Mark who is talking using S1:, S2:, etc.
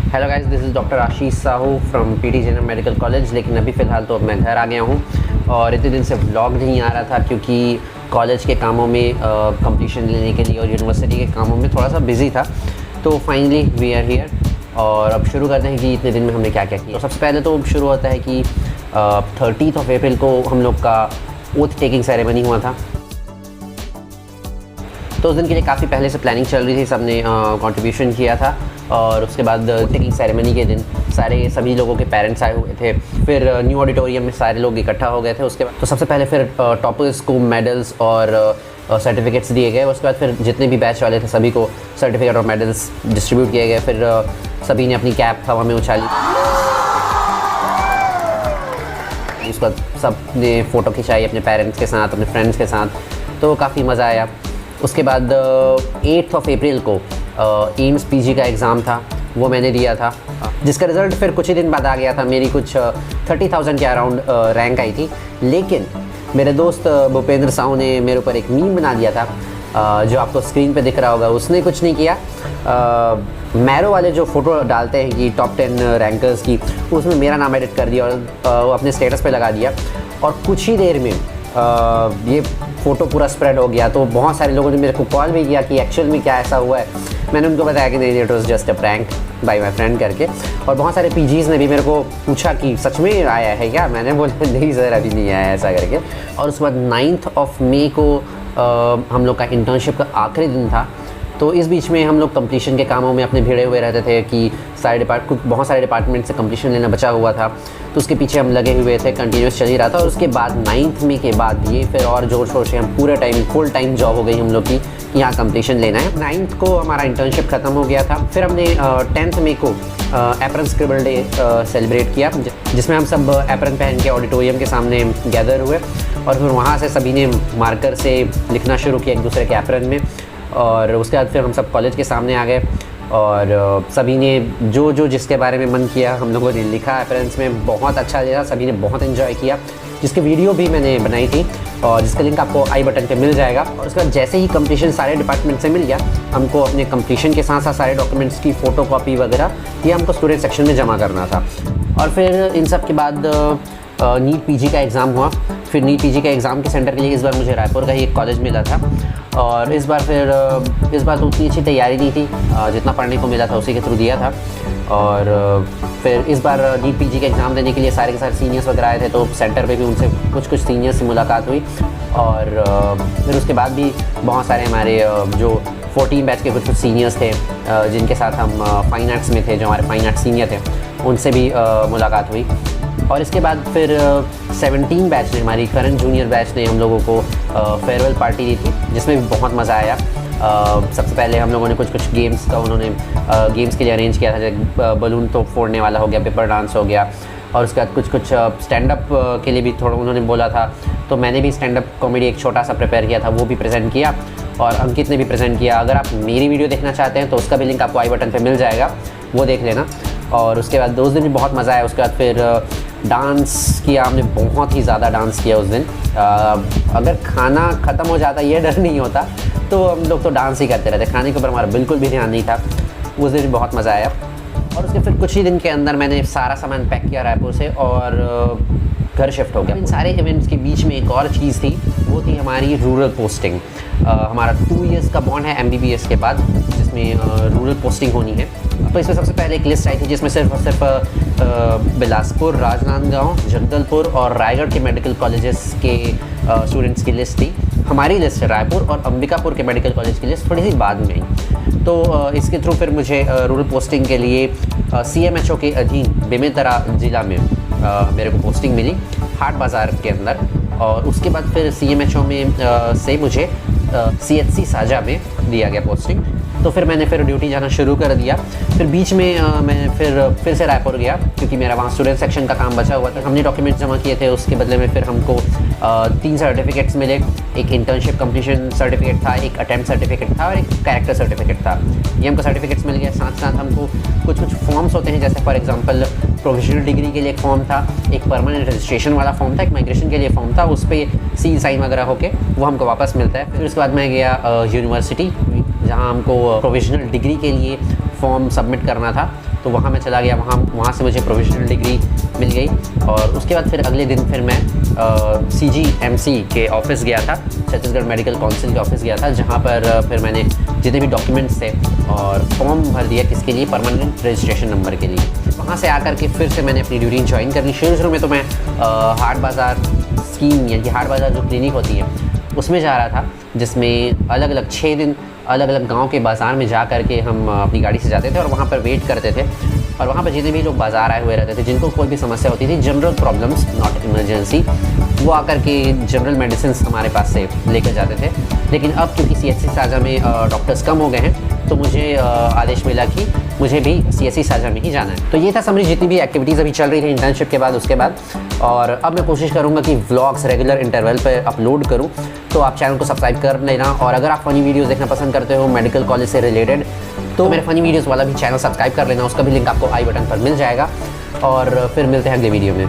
S1: Hello guys, this is doctor Ashish Sahu from PT general medical college. लेकिन अभी फ़िलहाल तो अब मैं घर आ गया हूँ और इतने दिन से व्लॉग नहीं आ रहा था क्योंकि कॉलेज के कामों में कंप्लीशन लेने के लिए और यूनिवर्सिटी के कामों में थोड़ा सा बिजी था। तो फाइनली वी आर हियर और अब शुरू करते हैं कि इतने दिन में हमने क्या क्या किया। तो सबसे पहले तो शुरू होता है कि 30 अप्रैल को हम लोग का ओथ टेकिंग सेरेमनी हुआ था। तो उस दिन के लिए काफ़ी पहले से प्लानिंग चल रही थी, सबने कंट्रीब्यूशन किया था। और उसके बाद टेकिंग सेरेमनी के दिन सभी लोगों के पेरेंट्स आए हुए थे। फिर न्यू ऑडिटोरियम में सारे लोग इकट्ठा हो गए थे। उसके बाद तो सबसे पहले फिर टॉपर्स को मेडल्स और सर्टिफिकेट्स दिए गए। उसके बाद फिर जितने भी बैच वाले थे सभी को सर्टिफिकेट और मेडल्स डिस्ट्रीब्यूट किए गए। फिर सभी ने अपनी कैप हवा में उछाली। उसके बाद सब ने फ़ोटो खिंचाई अपने पेरेंट्स के साथ, अपने फ्रेंड्स के साथ। तो काफ़ी मज़ा आया। उसके बाद 8 अप्रैल को एम्स पीजी का एग्ज़ाम था, वो मैंने दिया था, जिसका रिज़ल्ट फिर कुछ ही दिन बाद आ गया था। मेरी कुछ 30,000 के अराउंड रैंक आई थी। लेकिन मेरे दोस्त भूपेंद्र साहू ने मेरे ऊपर एक मीम बना दिया था, जो आपको स्क्रीन पे दिख रहा होगा। उसने कुछ नहीं किया, मैरो वाले जो फ़ोटो डालते हैं कि टॉप 10 रैंकर्स की, उसमें मेरा नाम एडिट कर दिया और वो अपने स्टेटस पे लगा दिया। और कुछ ही देर में ये फ़ोटो पूरा स्प्रेड हो गया। तो बहुत सारे लोगों ने मेरे को कॉल भी किया कि एक्चुअल में क्या ऐसा हुआ है। मैंने उनको बताया कि नहीं, it was just a prank by my friend करके। और बहुत सारे पीजीज़ ने भी मेरे को पूछा कि सच में आया है क्या। मैंने बोला नहीं सर, अभी नहीं आया ऐसा करके। और उसके बाद 9 मई को हम लोग का इंटर्नशिप का आखिरी दिन था। तो इस बीच में हम लोग कंप्लीशन के कामों में अपने भिड़े हुए रहते थे कि बहुत सारे डिपार्टमेंट से कंप्लीशन लेना बचा हुआ था। तो उसके पीछे हम लगे हुए थे, कंटिन्यूस चल ही रहा था। और उसके बाद 9 मई के बाद ये फिर और जोर शोर से हम पूरे टाइम फुल टाइम जॉब हो गई हम लोग की, यहाँ कंप्लीशन लेना है। 9 को हमारा इंटर्नशिप ख़त्म हो गया था। फिर हमने 10 मई को एप्रन स्क्रिबल डे सेलिब्रेट किया, जिसमें हम सब एप्रन पहन के ऑडिटोरियम के सामने गैदर हुए। और फिर वहाँ से सभी ने मार्कर से लिखना शुरू किया एक दूसरे के एप्रन में। और उसके बाद फिर हम सब कॉलेज के सामने आ गए और सभी ने जो जिसके बारे में मन किया हम लोगों ने लिखा एप्रन्स में। बहुत अच्छा लगा, सभी ने बहुत एंजॉय किया, जिसकी वीडियो भी मैंने बनाई थी और जिसका लिंक आपको आई बटन पे मिल जाएगा। और उसके बाद जैसे ही कंप्लीशन सारे डिपार्टमेंट से मिल गया, हमको अपने कंप्लीशन के साथ साथ सारे डॉक्यूमेंट्स की फ़ोटो कॉपी वगैरह ये हमको स्टूडेंट सेक्शन में जमा करना था। और फिर इन सब के बाद नीट पीजी का एग्ज़ाम हुआ। फिर नीट पीजी के एग्ज़ाम के सेंटर के लिए इस बार मुझे रायपुर का ही एक कॉलेज मिला था। और इस बार तो उतनी अच्छी तैयारी नहीं थी, जितना पढ़ने को मिला था उसी के थ्रू दिया था। और फिर इस बार नीट पीजी के एग्ज़ाम देने के लिए सारे के सारे सीनियर्स वगैरह आए थे। तो सेंटर पे भी उनसे कुछ सीनियर्स से मुलाकात हुई। और फिर उसके बाद भी बहुत सारे हमारे जो 14 बैच के कुछ सीनियर्स थे, जिनके साथ हम फाइन आर्ट्स में थे, जो हमारे फाइन आर्ट्स सीनियर थे, उनसे भी मुलाकात हुई। और इसके बाद फिर 17 बैच ने, हमारी करंट जूनियर बैच ने हम लोगों को फेयरवेल पार्टी दी थी, जिसमें भी बहुत मज़ा आया। सबसे पहले हम लोगों ने कुछ गेम्स का उन्होंने गेम्स के लिए अरेंज किया था, जैसे बलून तो फोड़ने वाला हो गया, पेपर डांस हो गया। और उसके बाद कुछ स्टैंड अप के लिए भी थोड़ा उन्होंने बोला था। तो मैंने भी स्टैंड अप कॉमेडी एक छोटा सा प्रिपेयर किया था, वो भी प्रेजेंट किया। और अंकित ने भी प्रेजेंट किया। अगर आप मेरी वीडियो देखना चाहते हैं तो उसका भी लिंक आपको आई बटन पे मिल जाएगा, वो देख लेना। और उसके बाद 2 दिन भी बहुत मज़ा आया। उसके बाद फिर डांस किया हमने, बहुत ही ज़्यादा डांस किया उस दिन। अगर खाना ख़त्म हो जाता ये डर नहीं होता, तो हम लोग तो डांस ही करते रहते। खाने के ऊपर हमारा बिल्कुल भी ध्यान नहीं था। उस दिन भी बहुत मज़ा आया। और उसके फिर कुछ ही दिन के अंदर मैंने सारा सामान पैक किया रायपुर से और घर शिफ्ट हो गया। इन सारे इवेंट्स के बीच में एक और चीज़ थी, वो थी हमारी रूरल पोस्टिंग। हमारा 2 इयर्स का बॉन्ड है MBBS के बाद, जिसमें रूरल पोस्टिंग होनी है। तो इसमें सबसे पहले एक लिस्ट आई थी, जिसमें सिर्फ और सिर्फ बिलासपुर, राजनांदगांव, जगदलपुर और रायगढ़ के मेडिकल कॉलेजेस के स्टूडेंट्स की लिस्ट थी। हमारी लिस्ट रायपुर और अंबिकापुर के मेडिकल कॉलेज की लिस्ट थोड़ी सी बाद में आई। तो इसके थ्रू फिर मुझे रूरल पोस्टिंग के लिए CMHO के अधीन बेमेतरा ज़िला में मेरे को पोस्टिंग मिली, हाट बाज़ार के अंदर। और उसके बाद फिर CMHO में से मुझे CHC साजा में दिया गया पोस्टिंग। तो फिर मैंने ड्यूटी जाना शुरू कर दिया। फिर बीच में मैं फिर से रायपुर गया, क्योंकि मेरा वहाँ स्टूडेंट सेक्शन का काम बचा हुआ था। हमने डॉक्यूमेंट्स जमा किए थे, उसके बदले में फिर हमको 3 सर्टिफिकेट्स मिले। एक इंटर्नशिप कंप्लीशन सर्टिफिकेट था, एक अटेम्प्ट सर्टिफिकेट था और एक कैरेक्टर सर्टिफिकेट था। ये हमको सर्टिफिकेट्स मिल गए। साथ साथ हमको कुछ फॉर्म्स होते हैं, जैसे फॉर एग्जांपल प्रोविजनल डिग्री के लिए एक फॉर्म था, एक परमानेंट रजिस्ट्रेशन वाला फॉर्म था, एक माइग्रेशन के लिए फॉर्म था। उस पर सील साइन वगैरह होके वो हमको वापस मिलता है। फिर उसके बाद मैं गया यूनिवर्सिटी, जहाँ हमको प्रोविजनल डिग्री के लिए फॉर्म सबमिट करना था। तो वहाँ मैं चला गया, वहाँ से मुझे प्रोविजनल डिग्री मिल गई। और उसके बाद फिर अगले दिन फिर मैं CGMC के ऑफिस गया था, छत्तीसगढ़ मेडिकल काउंसिल के ऑफिस गया था, जहाँ पर फिर मैंने जितने भी डॉक्यूमेंट्स थे और फॉर्म भर दिया, किसके लिए, परमानेंट रजिस्ट्रेशन नंबर के लिए। वहाँ से आकर के फिर से मैंने अपनी ड्यूटी ज्वाइन कर ली। शुरू में तो मैं हाट बाज़ार स्कीम यानी कि हाट बाज़ार जो क्लिनिक होती है उसमें जा रहा था, जिसमें अलग अलग 6 दिन अलग अलग गांव के बाज़ार में जा कर के हम अपनी गाड़ी से जाते थे और वहाँ पर वेट करते थे। और वहाँ पर जितने भी लोग बाज़ार आए हुए रहते थे, जिनको कोई भी समस्या होती थी, जनरल प्रॉब्लम्स नॉट इमरजेंसी, वो आकर के जनरल मेडिसिन हमारे पास से लेकर जाते थे। लेकिन अब क्योंकि CHC साझा में डॉक्टर्स कम हो गए हैं, तो मुझे आदेश मिला कि मुझे भी CHC साझा में ही जाना है। तो ये था समरी जितनी भी एक्टिविटीज़ अभी चल रही थी इंटर्नशिप के बाद, उसके बाद। और अब मैं कोशिश करूँगा कि व्लॉग्स रेगुलर इंटरवल पर अपलोड करूँ, तो आप चैनल को सब्सक्राइब कर लेना। और अगर आप फ़नी वीडियोज़ देखना पसंद करते हो मेडिकल कॉलेज से रिलेटेड, तो मेरे फ़नी वीडियोज़ वाला भी चैनल सब्सक्राइब कर लेना, उसका भी लिंक आपको आई बटन पर मिल जाएगा। और फिर मिलते हैं अगले वीडियो में।